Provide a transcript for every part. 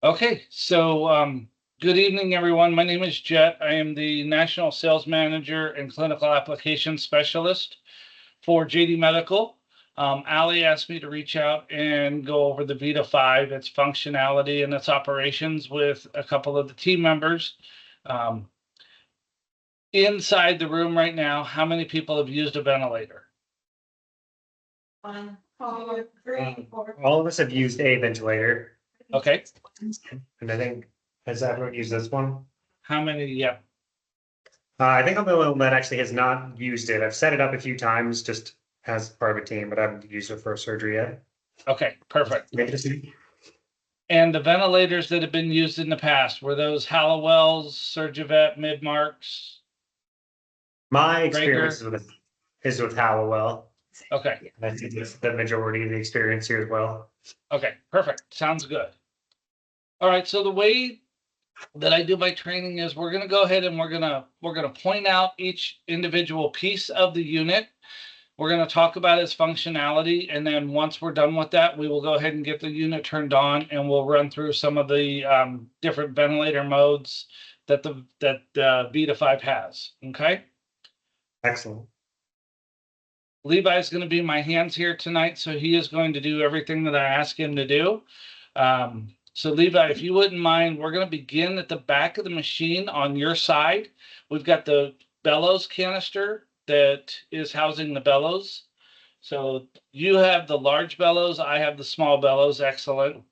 Okay, so good evening, everyone. My name is Jet. I am the National Sales Manager and Clinical Applications Specialist for JD Medical. Ali asked me to reach out and go over the Veta 5, its functionality and its operations with a couple of the team members. Inside the room right now, how many people have used a ventilator? 1, 2, 3, 4. All of us have used a ventilator, Okay, and I think, has everyone used this one? how many? Yeah. I think I'm the only one that actually has not used it. I've set it up a few times just as part of a team, but I haven't used it for a surgery yet. Okay, perfect. Maybe just see. And the ventilators that have been used in the past, were those Hallowells, Surgivet, Midmarks? My experience is with Hallowell. Okay, And I think that's the majority of the experience here as well. okay, perfect. Sounds good. All right, so the way that I do my training is we're going to go ahead and we're going to point out each individual piece of the unit. We're going to talk about its functionality, and then once we're done with that, we will go ahead and get the unit turned on, and we'll run through some of the different ventilator modes that the Veta 5 has. Okay. Excellent. Levi is going to be my hands here tonight, so he is going to do everything that I ask him to do. So Levi, if you wouldn't mind, we're going to begin at the back of the machine on your side. We've got the bellows canister that is housing the bellows. So you have the large bellows, I have the small bellows. Excellent.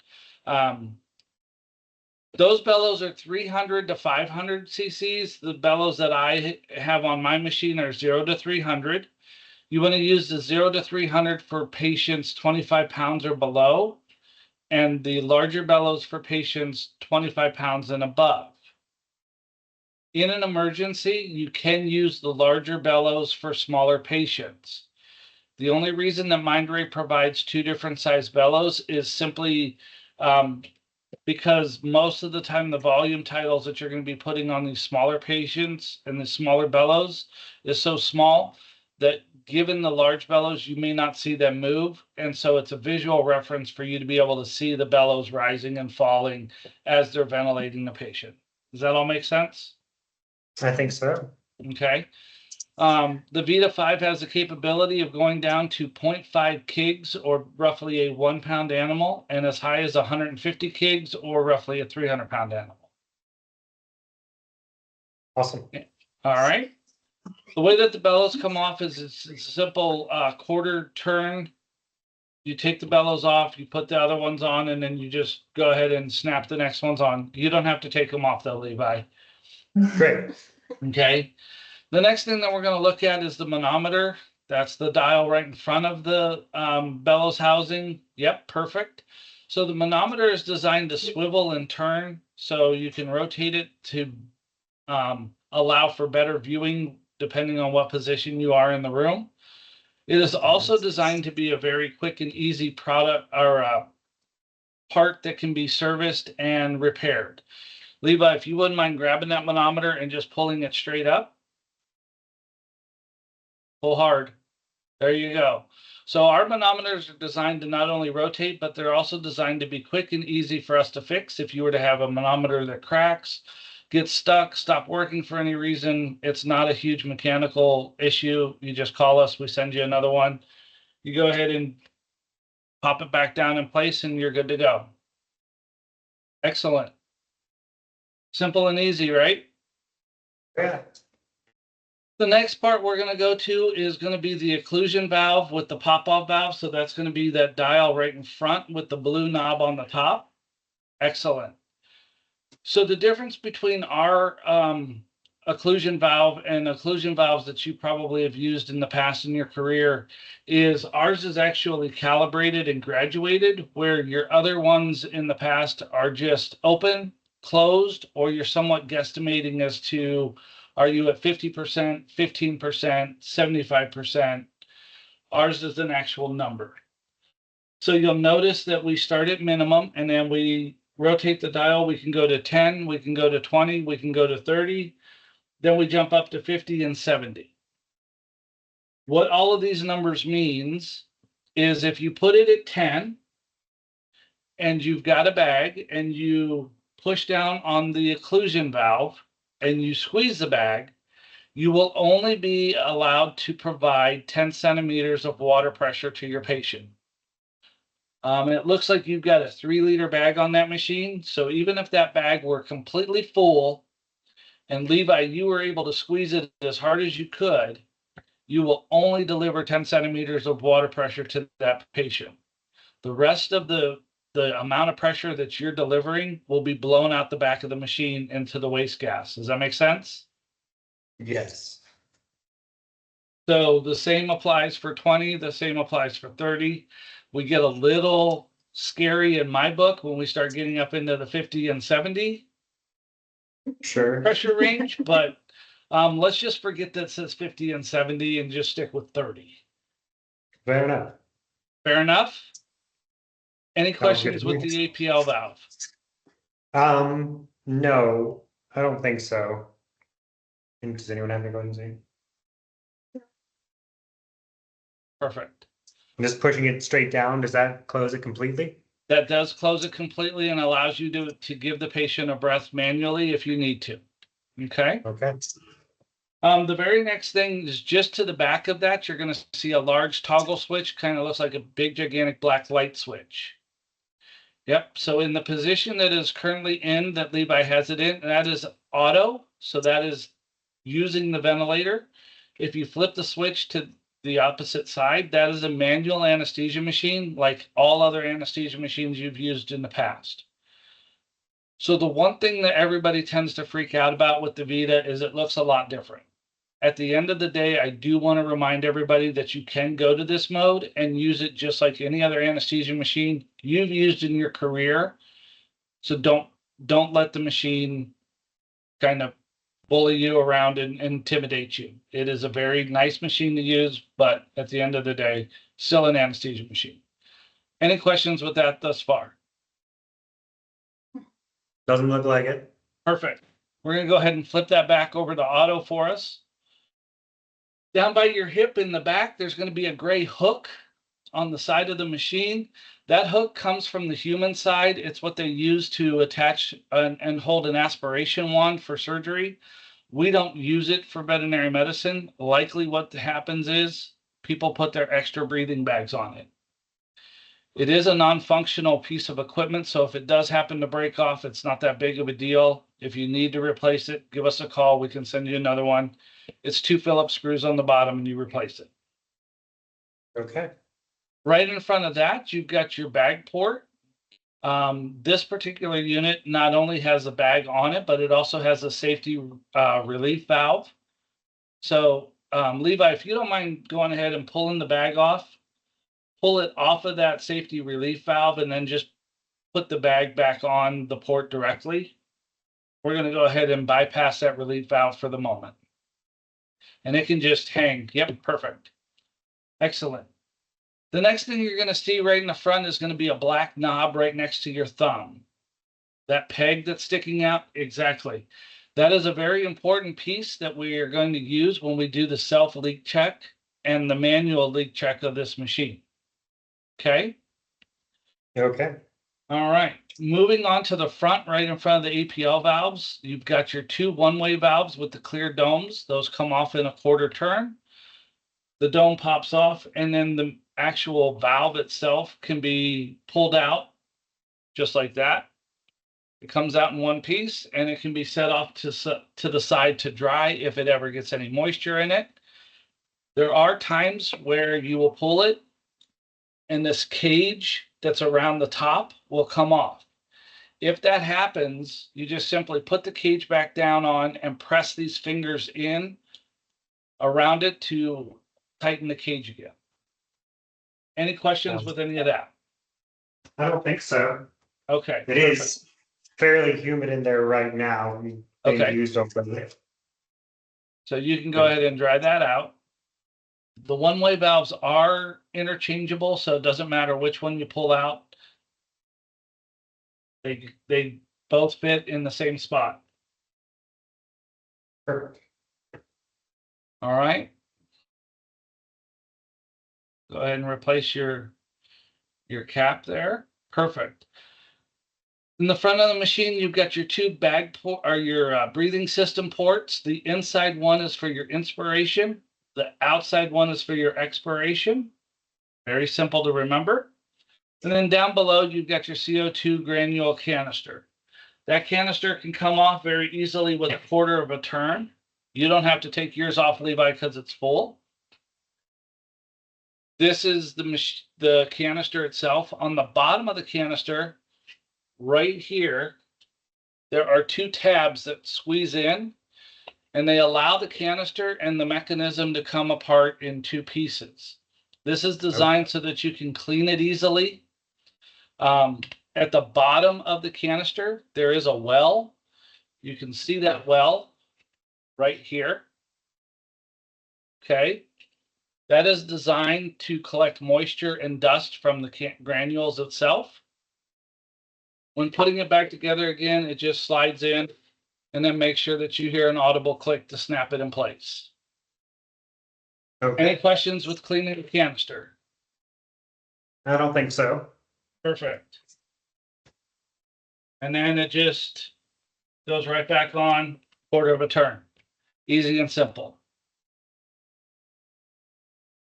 Those bellows are 300 to 500 cc's. The bellows that I have on my machine are 0 to 300. You want to use the 0 to 300 for patients 25 pounds or below, and the larger bellows for patients 25 pounds and above. In an emergency, you can use the larger bellows for smaller patients. The only reason that Mindray provides two different size bellows is simply because most of the time the volume titles that you're going to be putting on these smaller patients and the smaller bellows is so small that given the large bellows, you may not see them move. And so it's a visual reference for you to be able to see the bellows rising and falling as they're ventilating the patient. Does that all make sense? I think so. Okay. The Veta 5 has the capability of going down to 0.5 kgs or roughly a 1 pound animal, and as high as 150 kgs or roughly a 300 pound animal. Awesome. All right. The way that the bellows come off is it's a simple quarter turn. You take the bellows off, you put the other ones on, and then you just go ahead and snap the next ones on. You don't have to take them off though, Levi. Great. Okay. The next thing that we're going to look at is the manometer. That's the dial right in front of the bellows housing. Yep, perfect. So the manometer is designed to swivel and turn, so you can rotate it to allow for better viewing depending on what position you are in the room. It is also designed to be a very quick and easy product or part that can be serviced and repaired. Levi, if you wouldn't mind grabbing that manometer and just pulling it straight up. Pull hard. There you go. So our manometers are designed to not only rotate, but they're also designed to be quick and easy for us to fix. If you were to have a manometer that cracks, gets stuck, stop working for any reason, it's not a huge mechanical issue. You just call us, we send you another one. You go ahead and pop it back down in place and you're good to go. Excellent. Simple and easy, right? Yeah. The next part we're going to go to is going to be the occlusion valve with the pop-off valve. So that's going to be that dial right in front with the blue knob on the top. Excellent. So the difference between our occlusion valve and occlusion valves that you probably have used in the past in your career is ours is actually calibrated and graduated, where your other ones in the past are just open, closed, or you're somewhat guesstimating as to, are you at 50%, 15%, 75%? Ours is an actual number. So you'll notice that we start at minimum and then we rotate the dial. We can go to 10, we can go to 20, we can go to 30. Then we jump up to 50 and 70. What all of these numbers means is if you put it at 10 and you've got a bag and you push down on the occlusion valve and you squeeze the bag, you will only be allowed to provide 10 centimeters of water pressure to your patient. It looks like you've got a 3-liter bag on that machine. So even if that bag were completely full and Levi, you were able to squeeze it as hard as you could, you will only deliver 10 centimeters of water pressure to that patient. The rest of the amount of pressure that you're delivering will be blown out the back of the machine into the waste gas. Does that make sense? Yes. So the same applies for 20, the same applies for 30. We get a little scary in my book when we start getting up into the 50 and 70 Sure. pressure range, but let's just forget that it says 50 and 70 and just stick with 30. Fair enough. Fair enough? Any Sounds good questions to with me. the APL valve? No, I don't think so. And does anyone have any questions? Perfect. Just pushing it straight down, does that close it completely? That does close it completely and allows you to give the patient a breath manually if you need to. Okay. Okay. The very next thing is just to the back of that, you're going to see a large toggle switch, kind of looks like a big, gigantic black light switch. Yep. So in the position that is currently in, that Levi has it in, that is auto. So that is using the ventilator. If you flip the switch to the opposite side, that is a manual anesthesia machine, like all other anesthesia machines you've used in the past. So the one thing that everybody tends to freak out about with the Veta is it looks a lot different. At the end of the day, I do want to remind everybody that you can go to this mode and use it just like any other anesthesia machine you've used in your career. So don't let the machine kind of bully you around and intimidate you. It is a very nice machine to use, but at the end of the day, still an anesthesia machine. Any questions with that thus far? Doesn't look like it. Perfect. We're going to go ahead and flip that back over to auto for us. Down by your hip in the back, there's going to be a gray hook on the side of the machine. That hook comes from the human side. It's what they use to attach and hold an aspiration wand for surgery. We don't use it for veterinary medicine. Likely what happens is people put their extra breathing bags on it. It is a non-functional piece of equipment, so if it does happen to break off, it's not that big of a deal. If you need to replace it, give us a call. We can send you another one. It's 2 Phillips screws on the bottom and you replace it. Okay. Right in front of that, you've got your bag port. This particular unit not only has a bag on it, but it also has a safety relief valve. So Levi, if you don't mind going ahead and pulling the bag off, pull it off of that safety relief valve and then just put the bag back on the port directly. We're going to go ahead and bypass that relief valve for the moment. And it can just hang. Yep, perfect. Excellent. The next thing you're going to see right in the front is going to be a black knob right next to your thumb. That peg that's sticking out, exactly. That is a very important piece that we are going to use when we do the self leak check and the manual leak check of this machine. Okay. Okay. All right. Moving on to the front, right in front of the APL valves, you've got your 2 one-way valves with the clear domes. Those come off in a quarter turn. The dome pops off, and then the actual valve itself can be pulled out just like that. It comes out in one piece, and it can be set off to the side to dry if it ever gets any moisture in it. There are times where you will pull it, and this cage that's around the top will come off. If that happens, you just simply put the cage back down on and press these fingers in around it to tighten the cage again. Any questions with any of that? I don't think so. Okay. It is fairly humid in there right now. Being Okay. used over there. So you can go ahead and dry that out. The one-way valves are interchangeable, so it doesn't matter which one you pull out. They both fit in the same spot. Perfect. All right. Go ahead and replace your cap there. Perfect. In the front of the machine, you've got your two bag port or your breathing system ports. The inside one is for your inspiration. The outside one is for your expiration. Very simple to remember. And then down below, you've got your CO2 granule canister. That canister can come off very easily with a quarter of a turn. You don't have to take yours off, Levi, because it's full. This is the canister itself. On the bottom of the canister, right here, there are two tabs that squeeze in, and they allow the canister and the mechanism to come apart in two pieces. This is designed so that you can clean it easily. At the bottom of the canister, there is a well. You can see that well right here. Okay. That is designed to collect moisture and dust from the granules itself. When putting it back together again, it just slides in, and then make sure that you hear an audible click to snap it in place. Okay. Any questions with cleaning the canister? I don't think so. Perfect. And then it just goes right back on, quarter of a turn. Easy and simple.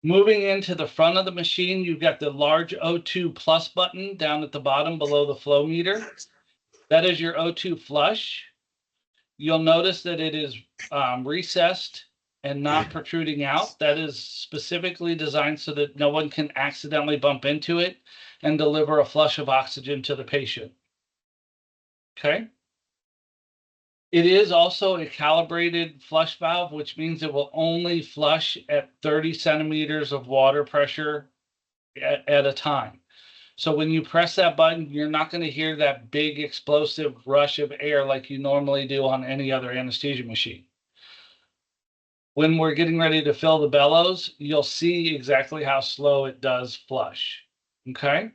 Moving into the front of the machine, you've got the large O2 plus button down at the bottom below the flow meter. That is your O2 flush. You'll notice that it is recessed and not protruding out. That is specifically designed so that no one can accidentally bump into it and deliver a flush of oxygen to the patient. Okay. It is also a calibrated flush valve, which means it will only flush at 30 centimeters of water pressure at a time. So when you press that button, you're not going to hear that big explosive rush of air like you normally do on any other anesthesia machine. When we're getting ready to fill the bellows, you'll see exactly how slow it does flush. Okay?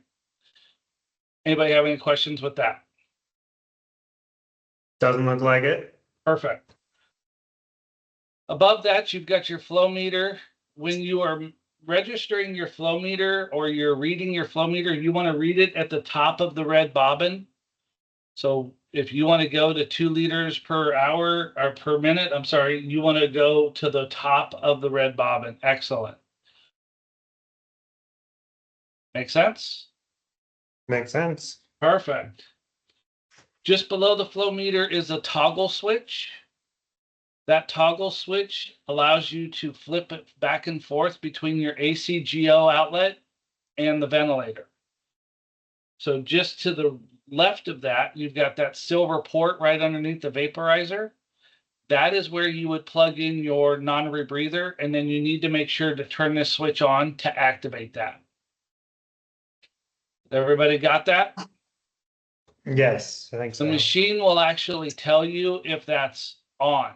Anybody have any questions with that? Doesn't look like it. Perfect. Above that, you've got your flow meter. When you are registering your flow meter or you're reading your flow meter, you want to read it at the top of the red bobbin. So if you want to go to 2 liters per hour or per minute, I'm sorry, you want to go to the top of the red bobbin. Excellent. Make sense? Makes sense. Perfect. Just below the flow meter is a toggle switch. That toggle switch allows you to flip it back and forth between your ACGO outlet and the ventilator. So just to the left of that, you've got that silver port right underneath the vaporizer. That is where you would plug in your non-rebreather, and then you need to make sure to turn this switch on to activate that. Everybody got that? Yes, I think so. The machine will actually tell you if that's on.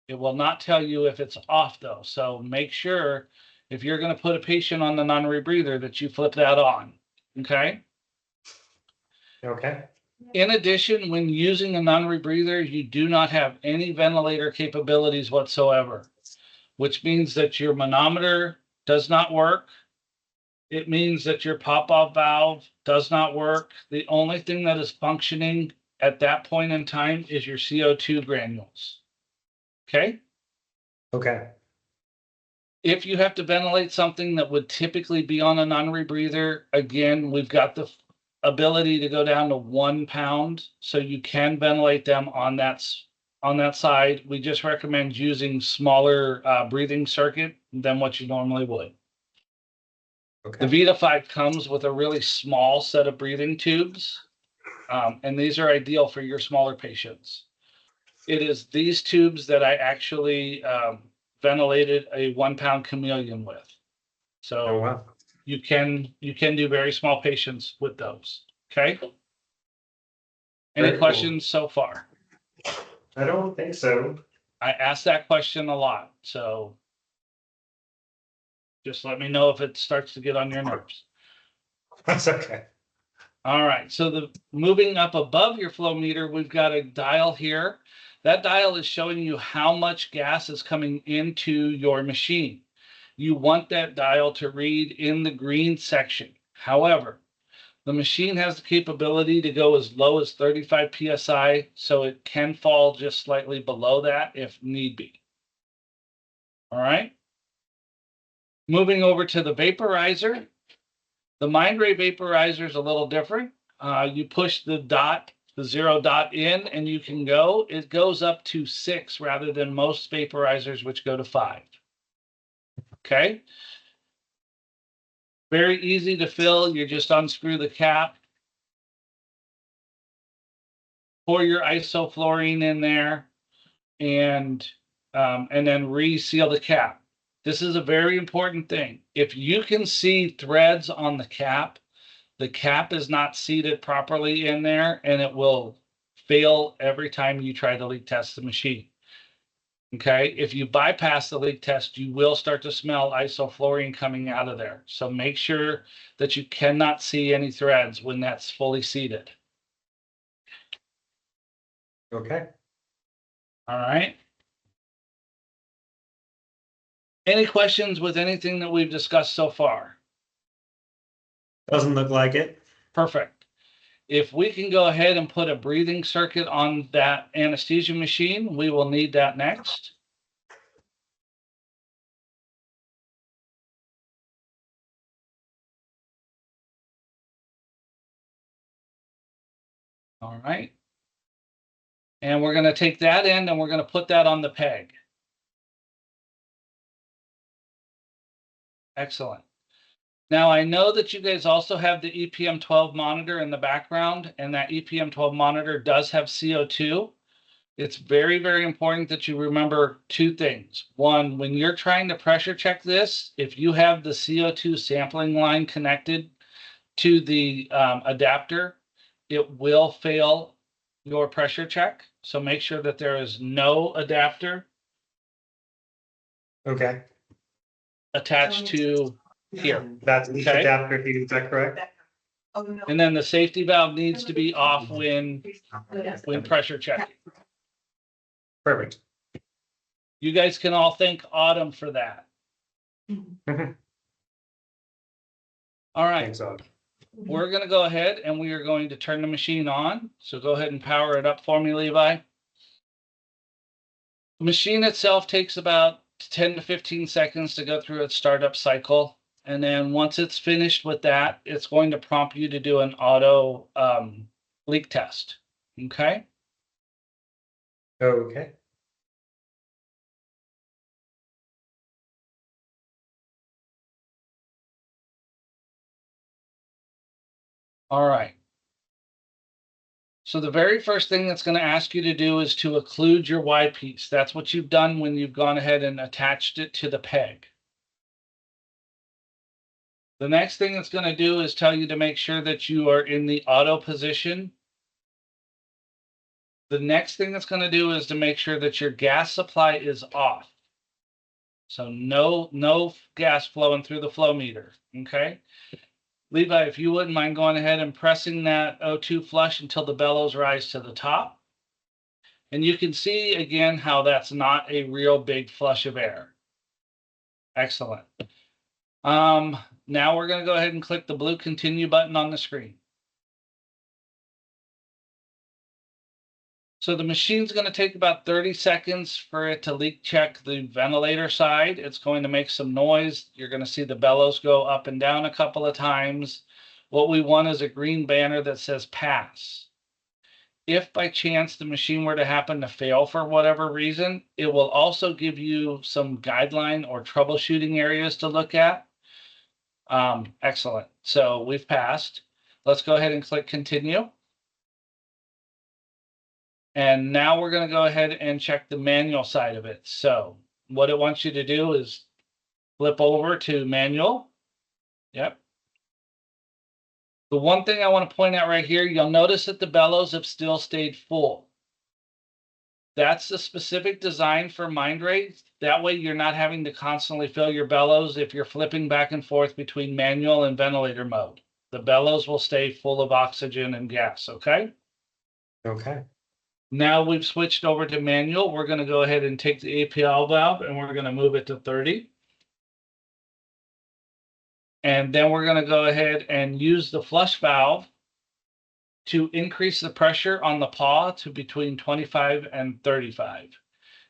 It will not tell you if it's off, though. So make sure if you're going to put a patient on the non-rebreather that you flip that on. Okay? Okay. In addition, when using a non-rebreather, you do not have any ventilator capabilities whatsoever, which means that your manometer does not work. It means that your pop-off valve does not work. The only thing that is functioning at that point in time is your CO2 granules. Okay? Okay. If you have to ventilate something that would typically be on a non-rebreather, again, we've got the ability to go down to 1 pound, so you can ventilate them on that side. We just recommend using smaller breathing circuit than what you normally would. Okay. The Veta 5 comes with a really small set of breathing tubes, and these are ideal for your smaller patients. It is these tubes that I actually ventilated a 1 pound chameleon with. So Oh, wow. you can do very small patients with those. Okay. Any Very cool. questions so far? I don't think so. I ask that question a lot, so just let me know if it starts to get on your nerves. That's okay. All right, so moving up above your flow meter, we've got a dial here. That dial is showing you how much gas is coming into your machine. You want that dial to read in the green section. However, The machine has the capability to go as low as 35 PSI, so it can fall just slightly below that if need be. All right. Moving over to the vaporizer. The Mindray vaporizer is a little different. You push the dot, the 0 dot in, and you can go. It goes up to 6 rather than most vaporizers, which go to 5. Okay. Very easy to fill. You just unscrew the cap, pour your isoflurane in there, and then reseal the cap. This is a very important thing. If you can see threads on the cap is not seated properly in there, and it will fail every time you try to leak test the machine. Okay, if you bypass the leak test, you will start to smell isoflurane coming out of there. So make sure that you cannot see any threads when that's fully seated. Okay. All right. Any questions with anything that we've discussed so far? Doesn't look like it. Perfect. If we can go ahead and put a breathing circuit on that anesthesia machine, we will need that next. All right. And we're going to take that end and we're going to put that on the peg. Excellent. Now I know that you guys also have the EPM12 monitor in the background, and that EPM12 monitor does have CO2. It's very, very important that you remember 2 things. One, when you're trying to pressure check this, if you have the CO2 sampling line connected to the adapter, it will fail your pressure check. So make sure that there is no adapter Okay. attached to here. That's the Okay. adapter fuse, is that correct? Oh, no. And then the safety valve needs to be off when pressure checking. Perfect. You guys can all thank Autumn for that. All right. Thanks, Odd. We're going to go ahead and we are going to turn the machine on. So go ahead and power it up for me, Levi. The machine itself takes about 10 to 15 seconds to go through its startup cycle. And then once it's finished with that, it's going to prompt you to do an auto leak test. Okay. Okay. All right. So the very first thing that's going to ask you to do is to occlude your Y piece. That's what you've done when you've gone ahead and attached it to the peg. The next thing it's going to do is tell you to make sure that you are in the auto position. The next thing it's going to do is to make sure that your gas supply is off. So no gas flowing through the flow meter. Okay. Levi, if you wouldn't mind going ahead and pressing that O2 flush until the bellows rise to the top. And you can see again how that's not a real big flush of air. Excellent. Now we're going to go ahead and click the blue continue button on the screen. So the machine's going to take about 30 seconds for it to leak check the ventilator side. It's going to make some noise. You're going to see the bellows go up and down a couple of times. What we want is a green banner that says pass. If by chance the machine were to happen to fail for whatever reason, it will also give you some guideline or troubleshooting areas to look at. Excellent. So we've passed. Let's go ahead and click continue. And now we're going to go ahead and check the manual side of it. So what it wants you to do is flip over to manual. Yep. The one thing I want to point out right here, you'll notice that the bellows have still stayed full. That's the specific design for Mindray. That way you're not having to constantly fill your bellows if you're flipping back and forth between manual and ventilator mode. The bellows will stay full of oxygen and gas, okay? Okay. Now we've switched over to manual. We're going to go ahead and take the APL valve and we're going to move it to 30. And then we're going to go ahead and use the flush valve to increase the pressure on the paw to between 25 and 35.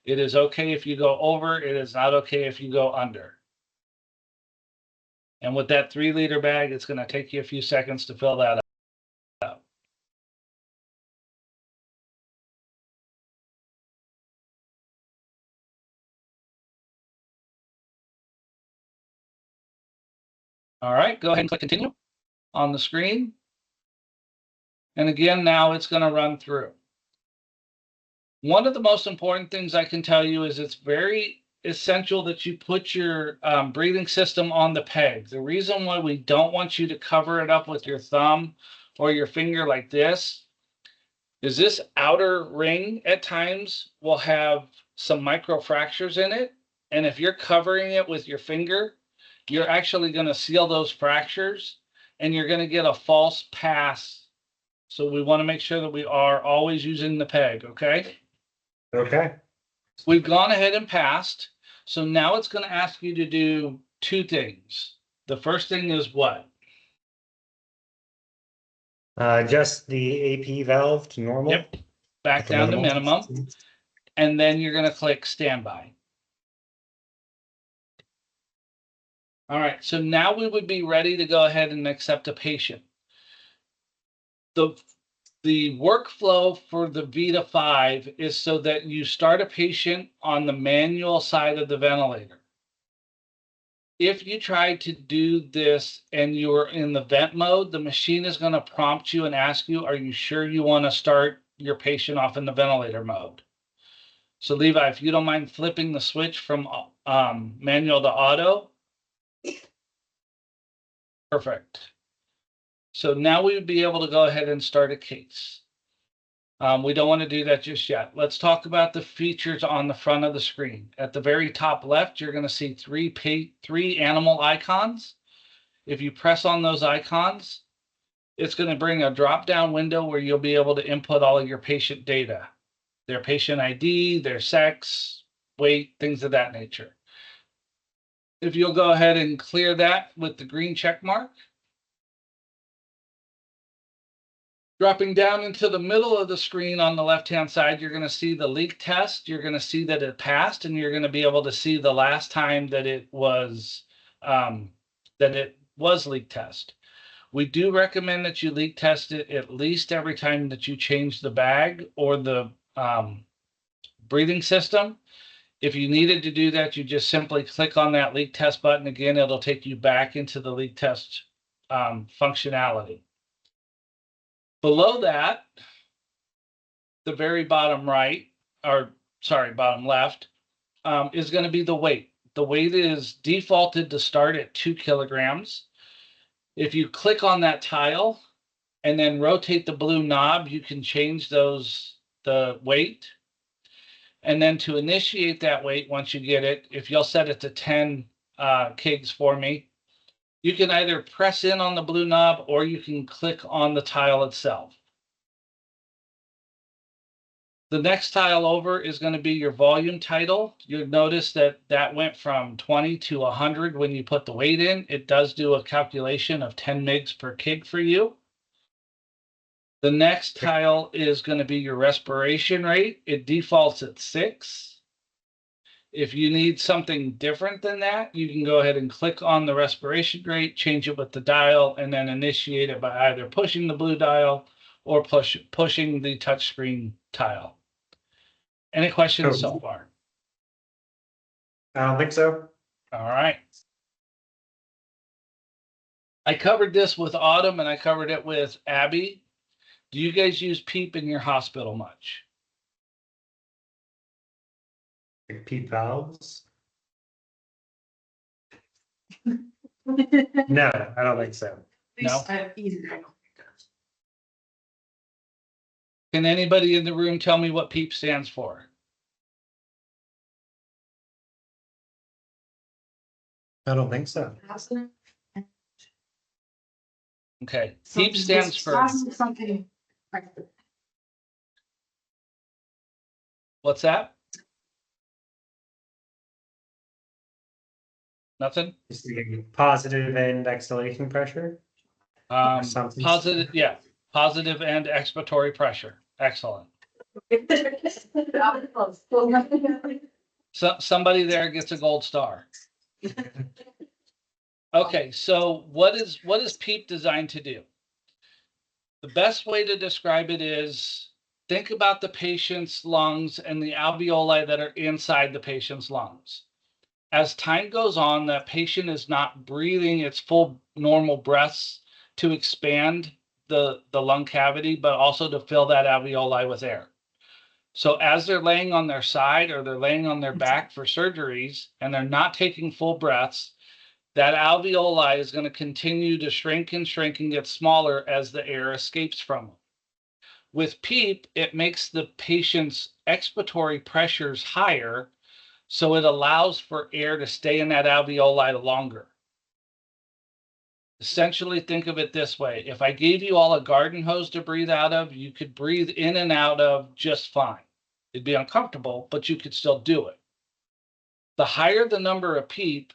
It is okay if you go over, it is not okay if you go under. And with that 3-liter bag, it's going to take you a few seconds to fill that up. All right, go ahead and click continue on the screen. And again, now it's going to run through. One of the most important things I can tell you is it's very essential that you put your breathing system on the peg. The reason why we don't want you to cover it up with your thumb or your finger like this is this outer ring at times will have some micro fractures in it. And if you're covering it with your finger, you're actually going to seal those fractures and you're going to get a false pass. So we want to make sure that we are always using the peg, okay? Okay. We've gone ahead and passed. So now it's going to ask you to do 2 things. The first thing is what? Just the AP valve to normal. Yep. Back down to minimum. And then you're going to click standby. All right, so now we would be ready to go ahead and accept a patient. The workflow for the Veta 5 is so that you start a patient on the manual side of the ventilator. If you try to do this and you're in the vent mode, the machine is going to prompt you and ask you, are you sure you want to start your patient off in the ventilator mode? So Levi, if you don't mind flipping the switch from manual to auto. Perfect. So now we would be able to go ahead and start a case. We don't want to do that just yet. Let's talk about the features on the front of the screen. At the very top left, you're going to see three animal icons. If you press on those icons, it's going to bring a drop-down window where you'll be able to input all of your patient data, their patient ID, their sex, weight, things of that nature. If you'll go ahead and clear that with the green check mark. Dropping down into the middle of the screen on the left-hand side, you're going to see the leak test. You're going to see that it passed, and you're going to be able to see the last time that it was leak test. We do recommend that you leak test it at least every time that you change the bag or the breathing system. If you needed to do that, you just simply click on that leak test button. Again, it'll take you back into the leak test functionality. Below that, the very bottom right, or sorry, bottom left, is going to be the weight. The weight is defaulted to start at 2 kilograms. If you click on that tile and then rotate the blue knob, you can change the weight. And then to initiate that weight, once you get it, if you'll set it to 10 kgs for me, you can either press in on the blue knob or you can click on the tile itself. The next tile over is going to be your volume title. You'll notice that that went from 20 to 100 when you put the weight in. It does do a calculation of 10 mgs per kg for you. The next tile is going to be your respiration rate. It defaults at 6. If you need something different than that, you can go ahead and click on the respiration rate, change it with the dial, and then initiate it by either pushing the blue dial or pushing the touchscreen tile. Any questions so far? I don't think so. All right. I covered this with Autumn and I covered it with Abby. Do you guys use PEEP in your hospital much? Like PEEP valves? At No, I don't think so. least No? I've eaten it. Can anybody in the room tell me what PEEP stands for? I don't think so. Okay. PEEP stands for, Something. what's that? Nothing? Just thinking positive end exhalation pressure or something. Positive, yeah, positive and expiratory pressure. Excellent. So somebody there gets a gold star. Okay, so what is PEEP designed to do? The best way to describe it is think about the patient's lungs and the alveoli that are inside the patient's lungs. As time goes on, that patient is not breathing its full normal breaths to expand the lung cavity, but also to fill that alveoli with air. So as they're laying on their side or they're laying on their back for surgeries and they're not taking full breaths, that alveoli is going to continue to shrink and get smaller as the air escapes from them. With PEEP, it makes the patient's expiratory pressures higher, so it allows for air to stay in that alveoli longer. Essentially, think of it this way. If I gave you all a garden hose to breathe out of, you could breathe in and out of just fine. It'd be uncomfortable, but you could still do it. The higher the number of PEEP,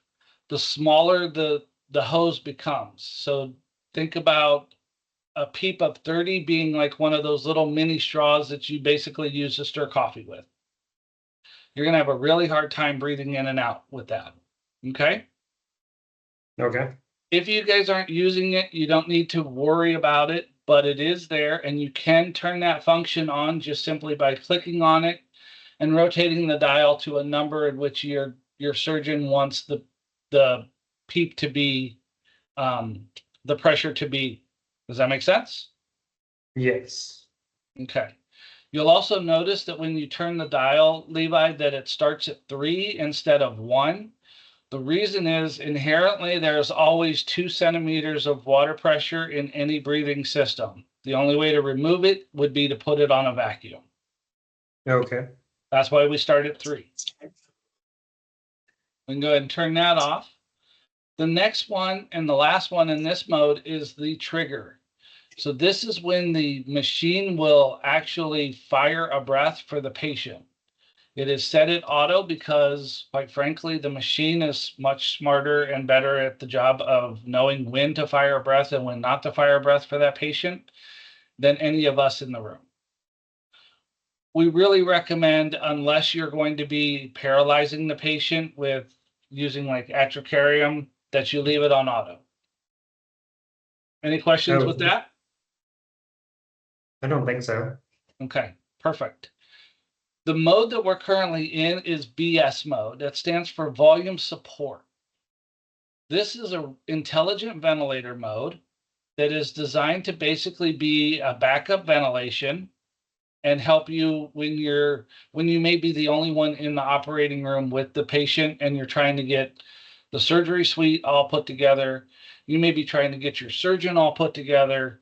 the smaller the hose becomes. So think about a PEEP of 30 being like one of those little mini straws that you basically use to stir coffee with. You're going to have a really hard time breathing in and out with that. Okay? Okay. If you guys aren't using it, you don't need to worry about it, but it is there, and you can turn that function on just simply by clicking on it and rotating the dial to a number in which your surgeon wants the PEEP to be, the pressure to be. Does that make sense? Yes. Okay. You'll also notice that when you turn the dial, Levi, that it starts at 3 instead of 1. The reason is inherently there's always 2 centimeters of water pressure in any breathing system. The only way to remove it would be to put it on a vacuum. Okay. That's why we start at 3. We can go ahead and turn that off. The next one and the last one in this mode is the trigger. So this is when the machine will actually fire a breath for the patient. It is set at auto because, quite frankly, the machine is much smarter and better at the job of knowing when to fire a breath and when not to fire a breath for that patient than any of us in the room. We really recommend, unless you're going to be paralyzing the patient with using like atracarium, that you leave it on auto. Any questions with that? I don't think so. Okay, perfect. The mode that we're currently in is BS mode. That stands for volume support. This is an intelligent ventilator mode that is designed to basically be a backup ventilation and help you when you may be the only one in the operating room with the patient and you're trying to get the surgery suite all put together. You may be trying to get your surgeon all put together.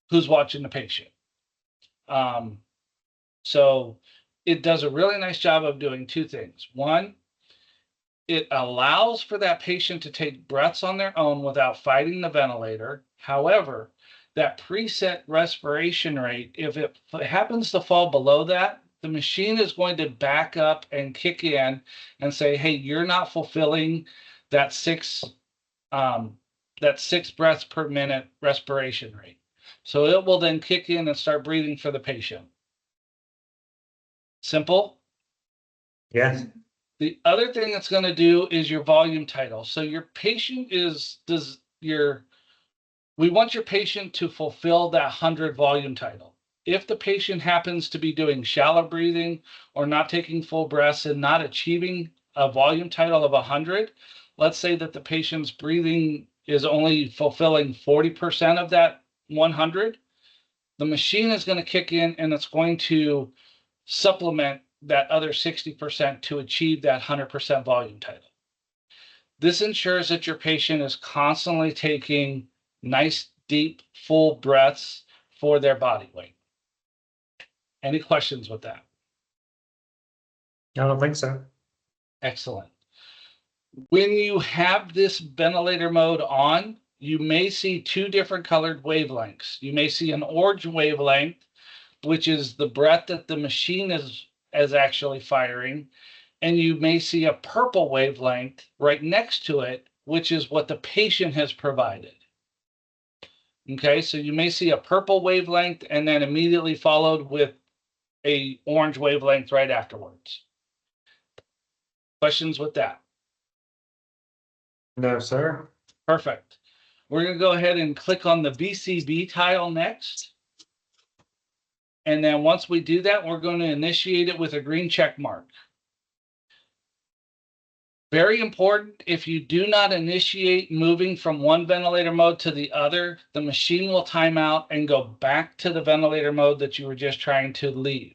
Who's watching the patient? So it does a really nice job of doing 2 things. One, it allows for that patient to take breaths on their own without fighting the ventilator. However, that preset respiration rate, if it happens to fall below that, the machine is going to back up and kick in and say, hey, you're not fulfilling that 6 breaths per minute respiration rate. So it will then kick in and start breathing for the patient. Simple? Yes. The other thing it's going to do is your volume title. So your patient we want your patient to fulfill that 100 volume title. If the patient happens to be doing shallow breathing or not taking full breaths and not achieving a volume title of 100, let's say that the patient's breathing is only fulfilling 40% of that 100, the machine is going to kick in and it's going to supplement that other 60% to achieve that 100% volume title. This ensures that your patient is constantly taking nice, deep, full breaths for their body weight. Any questions with that? I don't think so. Excellent. When you have this ventilator mode on, you may see 2 different colored wavelengths. You may see an orange wavelength, which is the breath that the machine is actually firing. and you may see a purple wavelength right next to it, which is what the patient has provided. Okay, so you may see a purple wavelength and then immediately followed with a orange wavelength right afterwards. Questions with that? No, sir. Perfect. We're going to go ahead and click on the VCB tile next. And then once we do that, we're going to initiate it with a green check mark. Very important, if you do not initiate moving from one ventilator mode to the other, the machine will time out and go back to the ventilator mode that you were just trying to leave.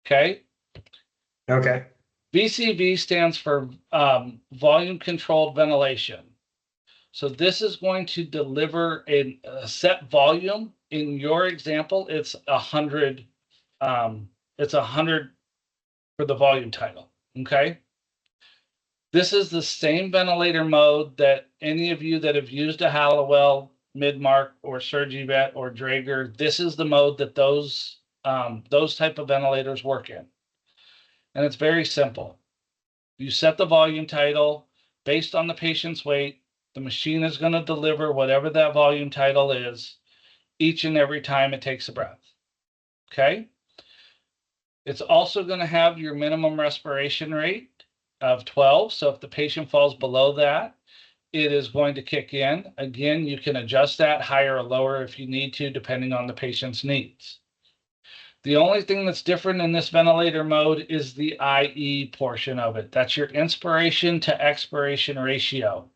Okay? Okay. VCV stands for volume controlled ventilation. So this is going to deliver a set volume. In your example, it's 100. It's 100 for the volume title. Okay. This is the same ventilator mode that any of you that have used a Hallowell, Midmark, or SurgiVet or Draeger, this is the mode that those type of ventilators work in. And it's very simple. You set the volume title based on the patient's weight. The machine is going to deliver whatever that volume title is each and every time it takes a breath. Okay. It's also going to have your minimum respiration rate of 12. So if the patient falls below that, it is going to kick in. Again, you can adjust that higher or lower if you need to, depending on the patient's needs. The only thing that's different in this ventilator mode is the IE portion of it. That's your inspiration to expiration ratio.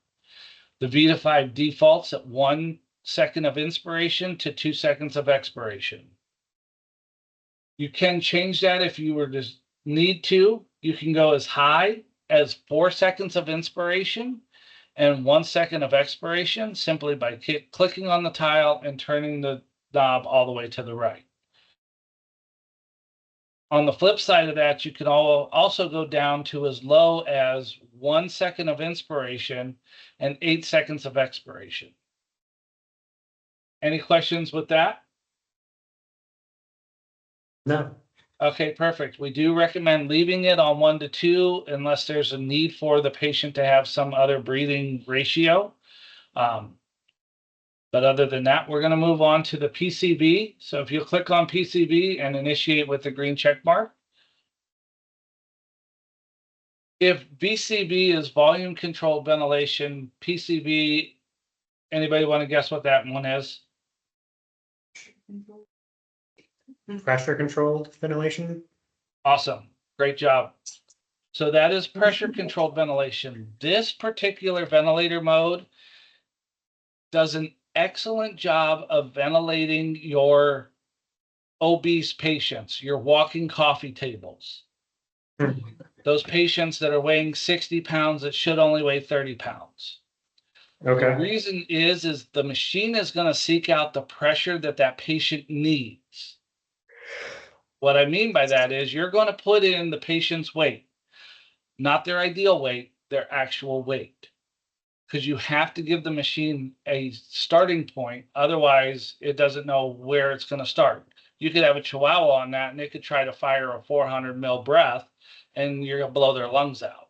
The Veta 5 defaults at 1 second of inspiration to 2 seconds of expiration. You can change that if you were to need to. You can go as high as 4 seconds of inspiration and 1 second of expiration simply by clicking on the tile and turning the knob all the way to the right. On the flip side of that, you can also go down to as low as 1 second of inspiration and 8 seconds of expiration. Any questions with that? No. Okay, perfect. We do recommend leaving it on 1 to 2 unless there's a need for the patient to have some other breathing ratio. But other than that, we're going to move on to the PCB. So if you click on PCB and initiate with the green check mark. If VCB is volume controlled ventilation, PCB, anybody want to guess what that one is? Pressure controlled ventilation. Awesome. Great job. So that is pressure controlled ventilation. This particular ventilator mode does an excellent job of ventilating your obese patients, your walking coffee tables. Those patients that are weighing 60 pounds that should only weigh 30 pounds. Okay. The reason is the machine is going to seek out the pressure that that patient needs. What I mean by that is you're going to put in the patient's weight, not their ideal weight, their actual weight. Because you have to give the machine a starting point. Otherwise, it doesn't know where it's going to start. You could have a Chihuahua on that and it could try to fire a 400 mil breath and you're going to blow their lungs out.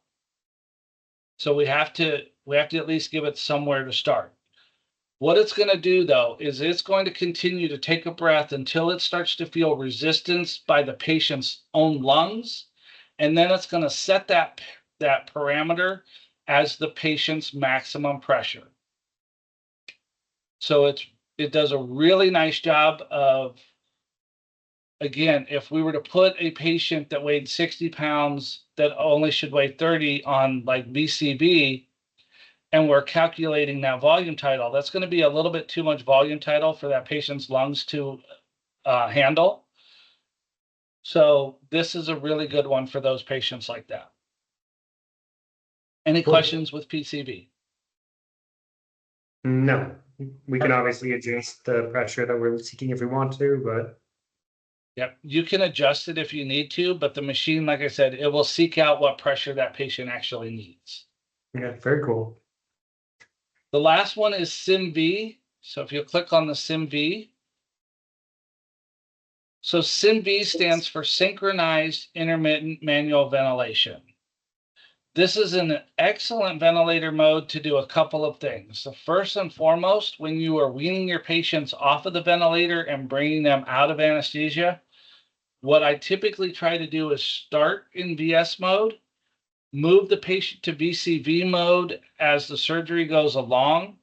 So we have to at least give it somewhere to start. What it's going to do, though, is it's going to continue to take a breath until it starts to feel resistance by the patient's own lungs. And then it's going to set that parameter as the patient's maximum pressure. So it does a really nice job of, again, if we were to put a patient that weighed 60 pounds that only should weigh 30 on like VCB, and we're calculating that volume title, that's going to be a little bit too much volume title for that patient's lungs to handle. So this is a really good one for those patients like that. Any questions with PCB? No. We can obviously adjust the pressure that we're seeking if we want to, but. Yep, you can adjust it if you need to, but the machine, like I said, it will seek out what pressure that patient actually needs. Yeah, very cool. The last one is SimV. So if you click on the SimV, So SIMV stands for synchronized intermittent manual ventilation. This is an excellent ventilator mode to do a couple of things. So first and foremost, when you are weaning your patients off of the ventilator and bringing them out of anesthesia, what I typically try to do is start in VS mode, move the patient to VCV mode as the surgery goes along.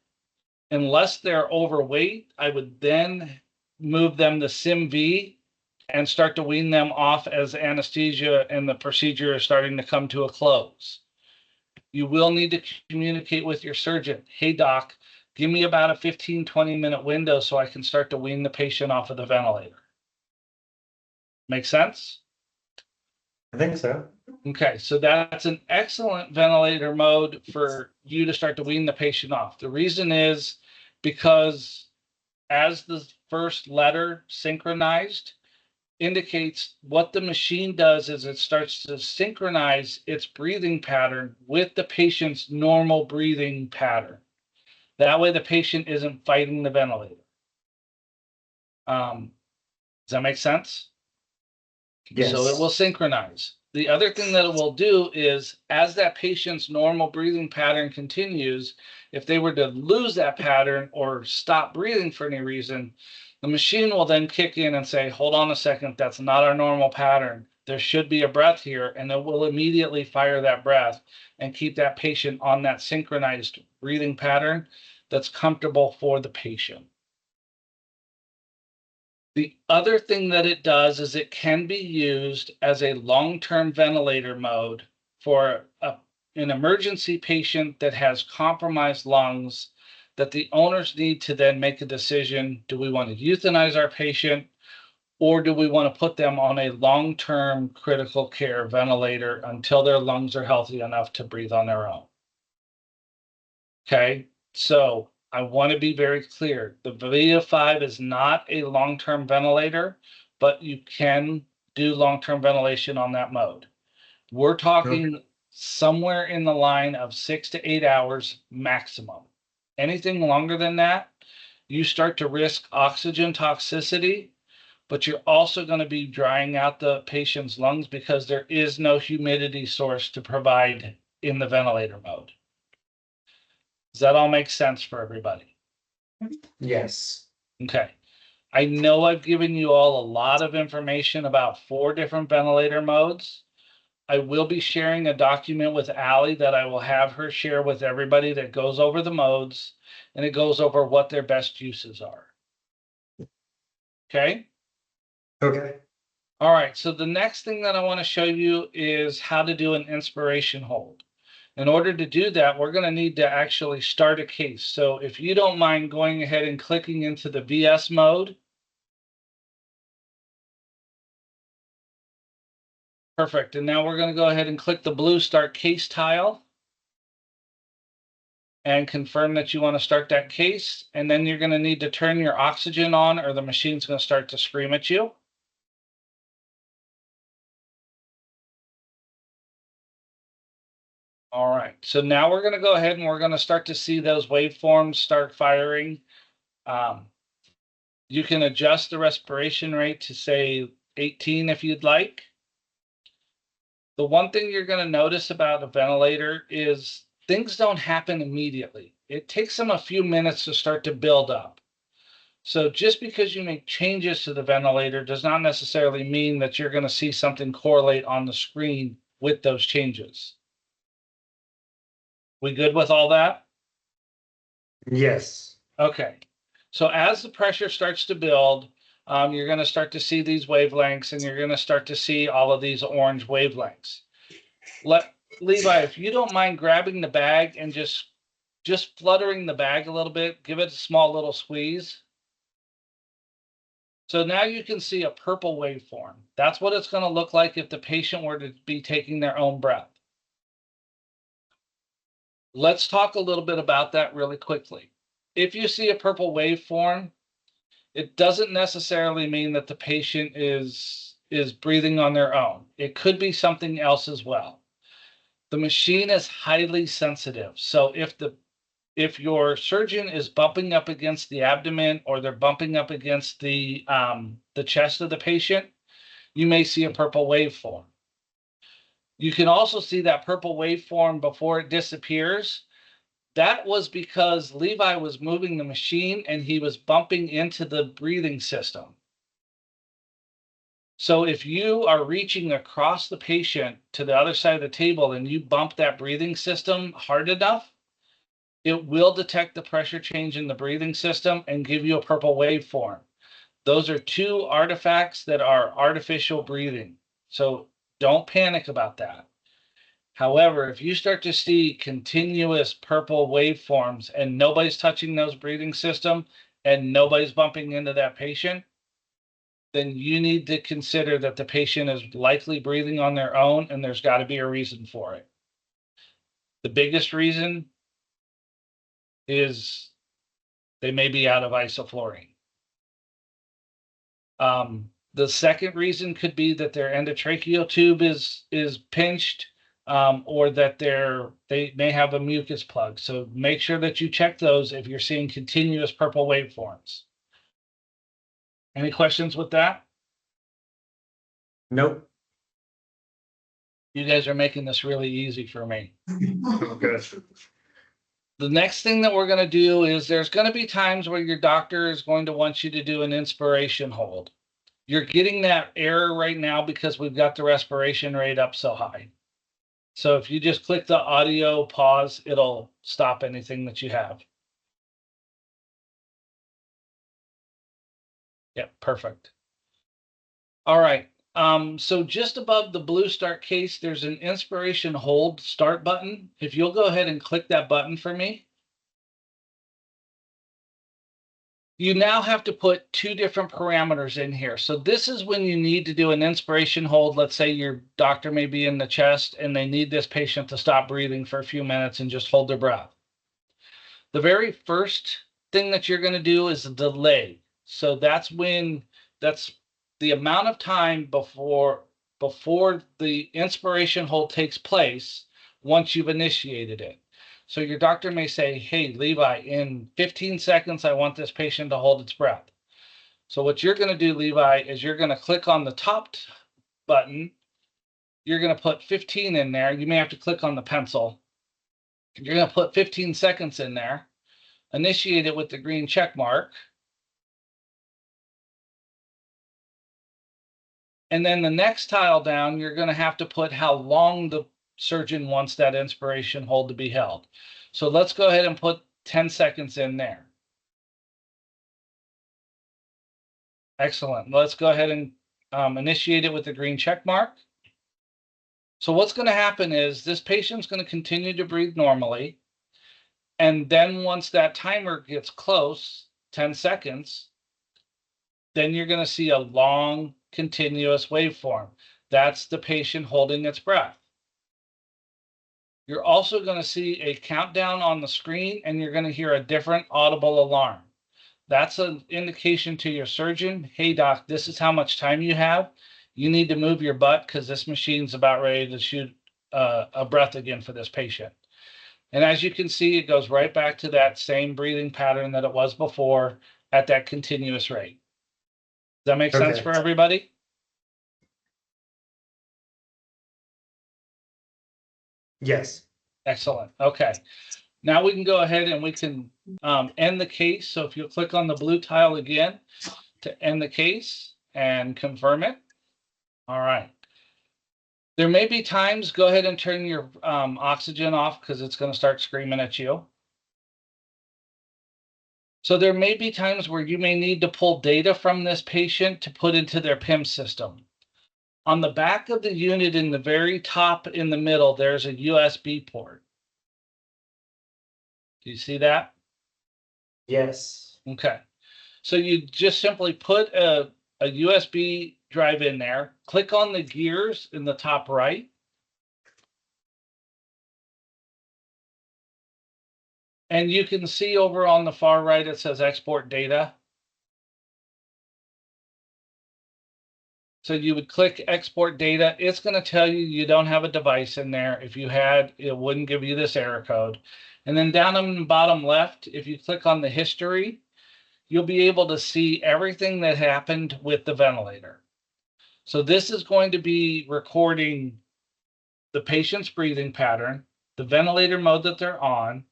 Unless they're overweight, I would then move them to SIMV and start to wean them off as anesthesia and the procedure is starting to come to a close. You will need to communicate with your surgeon. Hey, doc, give me about a 15-20 minute window so I can start to wean the patient off of the ventilator. Make sense? I think so. Okay, so that's an excellent ventilator mode for you to start to wean the patient off. The reason is because as the first letter synchronized indicates what the machine does is it starts to synchronize its breathing pattern with the patient's normal breathing pattern. That way the patient isn't fighting the ventilator. Does that make sense? Yes. So it will synchronize. The other thing that it will do is as that patient's normal breathing pattern continues, if they were to lose that pattern or stop breathing for any reason, the machine will then kick in and say, hold on a second, that's not our normal pattern. There should be a breath here, and it will immediately fire that breath and keep that patient on that synchronized breathing pattern that's comfortable for the patient. The other thing that it does is it can be used as a long-term ventilator mode for an emergency patient that has compromised lungs that the owners need to then make a decision. Do we want to euthanize our patient or do we want to put them on a long-term critical care ventilator until their lungs are healthy enough to breathe on their own? Okay, so I want to be very clear. The Veta 5 is not a long-term ventilator, but you can do long-term ventilation on that mode. We're talking somewhere in the line of 6 to 8 hours maximum. Anything longer than that, you start to risk oxygen toxicity, but you're also going to be drying out the patient's lungs because there is no humidity source to provide in the ventilator mode. Does that all make sense for everybody? Yes. Okay. I know I've given you all a lot of information about 4 different ventilator modes. I will be sharing a document with Allie that I will have her share with everybody that goes over the modes and it goes over what their best uses are. Okay. Okay. All right. So the next thing that I want to show you is how to do an inspiration hold. In order to do that, we're going to need to actually start a case. So if you don't mind going ahead and clicking into the VS mode. Perfect. And now we're going to go ahead and click the blue start case tile and confirm that you want to start that case. And then you're going to need to turn your oxygen on or the machine's going to start to scream at you. All right, so now we're going to go ahead and we're going to start to see those waveforms start firing. You can adjust the respiration rate to say 18 if you'd like. The one thing you're going to notice about a ventilator is things don't happen immediately. It takes them a few minutes to start to build up. So just because you make changes to the ventilator does not necessarily mean that you're going to see something correlate on the screen with those changes. We good with all that? Yes. Okay. So as the pressure starts to build, you're going to start to see these wavelengths and you're going to start to see all of these orange wavelengths. Levi, if you don't mind grabbing the bag and just fluttering the bag a little bit, give it a small little squeeze. So now you can see a purple waveform. That's what it's going to look like if the patient were to be taking their own breath. Let's talk a little bit about that really quickly. If you see a purple waveform, it doesn't necessarily mean that the patient is breathing on their own. It could be something else as well. The machine is highly sensitive. So if the if your surgeon is bumping up against the abdomen or they're bumping up against the chest of the patient, you may see a purple waveform. You can also see that purple waveform before it disappears. That was because Levi was moving the machine and he was bumping into the breathing system. So if you are reaching across the patient to the other side of the table and you bump that breathing system hard enough, it will detect the pressure change in the breathing system and give you a purple waveform. Those are two artifacts that are artificial breathing. So don't panic about that. However, if you start to see continuous purple waveforms and nobody's touching those breathing system and nobody's bumping into that patient, then you need to consider that the patient is likely breathing on their own and there's got to be a reason for it. The biggest reason is they may be out of isoflurane. The second reason could be that their endotracheal tube is pinched, or that they may have a mucus plug. So make sure that you check those if you're seeing continuous purple waveforms. Any questions with that? Nope. You guys are making this really easy for me. Good. The next thing that we're going to do is there's going to be times where your doctor is going to want you to do an inspiration hold. You're getting that error right now because we've got the respiration rate up so high. So if you just click the audio pause, it'll stop anything that you have. Yep, perfect. All right. So just above the blue start case, there's an inspiration hold start button. If you'll go ahead and click that button for me. You now have to put two different parameters in here. So this is when you need to do an inspiration hold. Let's say your doctor may be in the chest and they need this patient to stop breathing for a few minutes and just hold their breath. The very first thing that you're going to do is a delay. So that's the amount of time before the inspiration hold takes place once you've initiated it. So your doctor may say, hey, Levi, in 15 seconds, I want this patient to hold its breath. So what you're going to do, Levi, is you're going to click on the top button. You're going to put 15 in there. You may have to click on the pencil. You're going to put 15 seconds in there. Initiate it with the green check mark. And then the next tile down, you're going to have to put how long the surgeon wants that inspiration hold to be held. So let's go ahead and put 10 seconds in there. Excellent. Let's go ahead and initiate it with the green check mark. So what's going to happen is this patient's going to continue to breathe normally. And then once that timer gets close, 10 seconds, then you're going to see a long continuous waveform. That's the patient holding its breath. You're also going to see a countdown on the screen and you're going to hear a different audible alarm. That's an indication to your surgeon, hey doc, this is how much time you have. You need to move your butt because this machine's about ready to shoot a breath again for this patient. And as you can see, it goes right back to that same breathing pattern that it was before at that continuous rate. Does that make sense for everybody? Yes. Excellent. Okay. Now we can go ahead and we can end the case. So if you'll click on the blue tile again to end the case and confirm it. All right. There may be times, go ahead and turn your oxygen off because it's going to start screaming at you. So there may be times where you may need to pull data from this patient to put into their PIM system. On the back of the unit in the very top in the middle, there's a USB port. Do you see that? Yes. Okay. So you just simply put a USB drive in there, click on the gears in the top right. And you can see over on the far right, it says export data. So you would click export data. It's going to tell you you don't have a device in there. If you had, it wouldn't give you this error code. And then down in the bottom left, if you click on the history, you'll be able to see everything that happened with the ventilator. So this is going to be recording the patient's breathing pattern, the ventilator mode that they're on,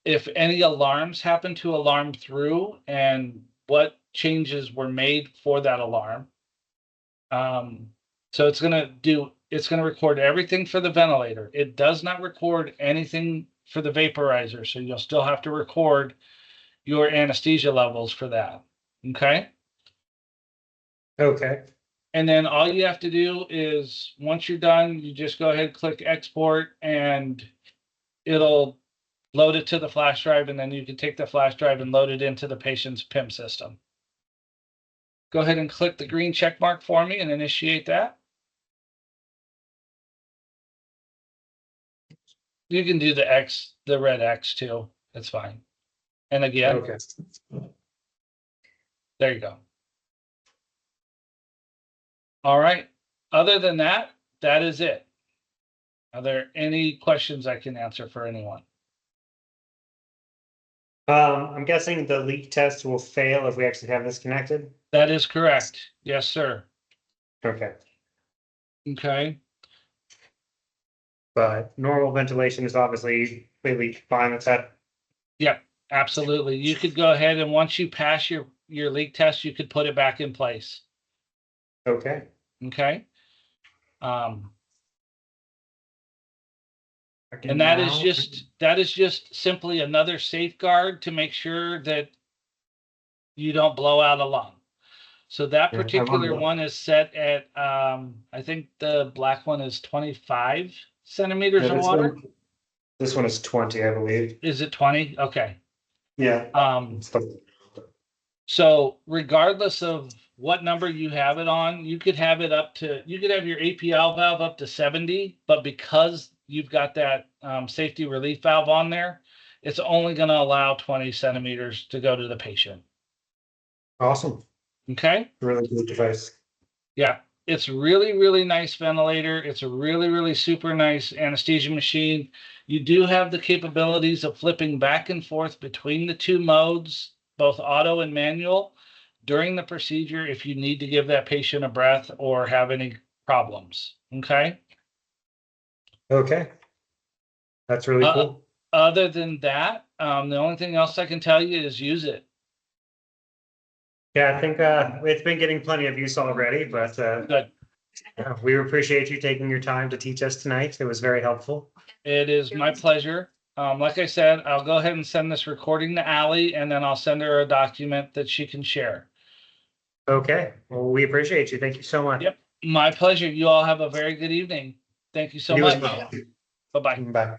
if any alarms happen to alarm through and what changes were made for that alarm. So it's going to record everything for the ventilator. It does not record anything for the vaporizer. So you'll still have to record your anesthesia levels for that. Okay. Okay. And then all you have to do is once you're done, you just go ahead, click export, and it'll load it to the flash drive. And then you can take the flash drive and load it into the patient's PIM system. Go ahead and click the green check mark for me and initiate that. You can do the red X too. That's fine. And again, Okay. there you go. All right. Other than that, that is it. Are there any questions I can answer for anyone? I'm guessing the leak test will fail if we actually have this connected. That is correct. Yes, sir. Okay. Okay. But normal ventilation is obviously completely fine with that. Yep, absolutely. You could go ahead and once you pass your leak test, you could put it back in place. Okay. Okay. And Now- that is just simply another safeguard to make sure that you don't blow out a lung. So that Yeah, I particular wonder- one is set at I think the black one is 25 centimeters Yeah, of water. This one is 20, I believe. Is it 20? Okay. Yeah. So regardless of what number you have it on, you could have your APL valve up to 70, but because you've got that safety relief valve on there, it's only going to allow 20 centimeters to go to the patient. Awesome. Okay. Really good device. Yeah. It's really, really nice ventilator. It's a really, really super nice anesthesia machine. You do have the capabilities of flipping back and forth between the two modes, both auto and manual, during the procedure if you need to give that patient a breath or have any problems. Okay. Okay. That's really cool. Other than that, the only thing else I can tell you is use it. Yeah, I think it's been getting plenty of use already, but Good. we appreciate you taking your time to teach us tonight. It was very helpful. It is my pleasure. Like I said, I'll go ahead and send this recording to Allie, and then I'll send her a document that she can share. Okay. Well, we appreciate you. Thank you so much. Yep. My pleasure. You all have a very good evening. Thank you so You much. as well. Bye-bye. Bye.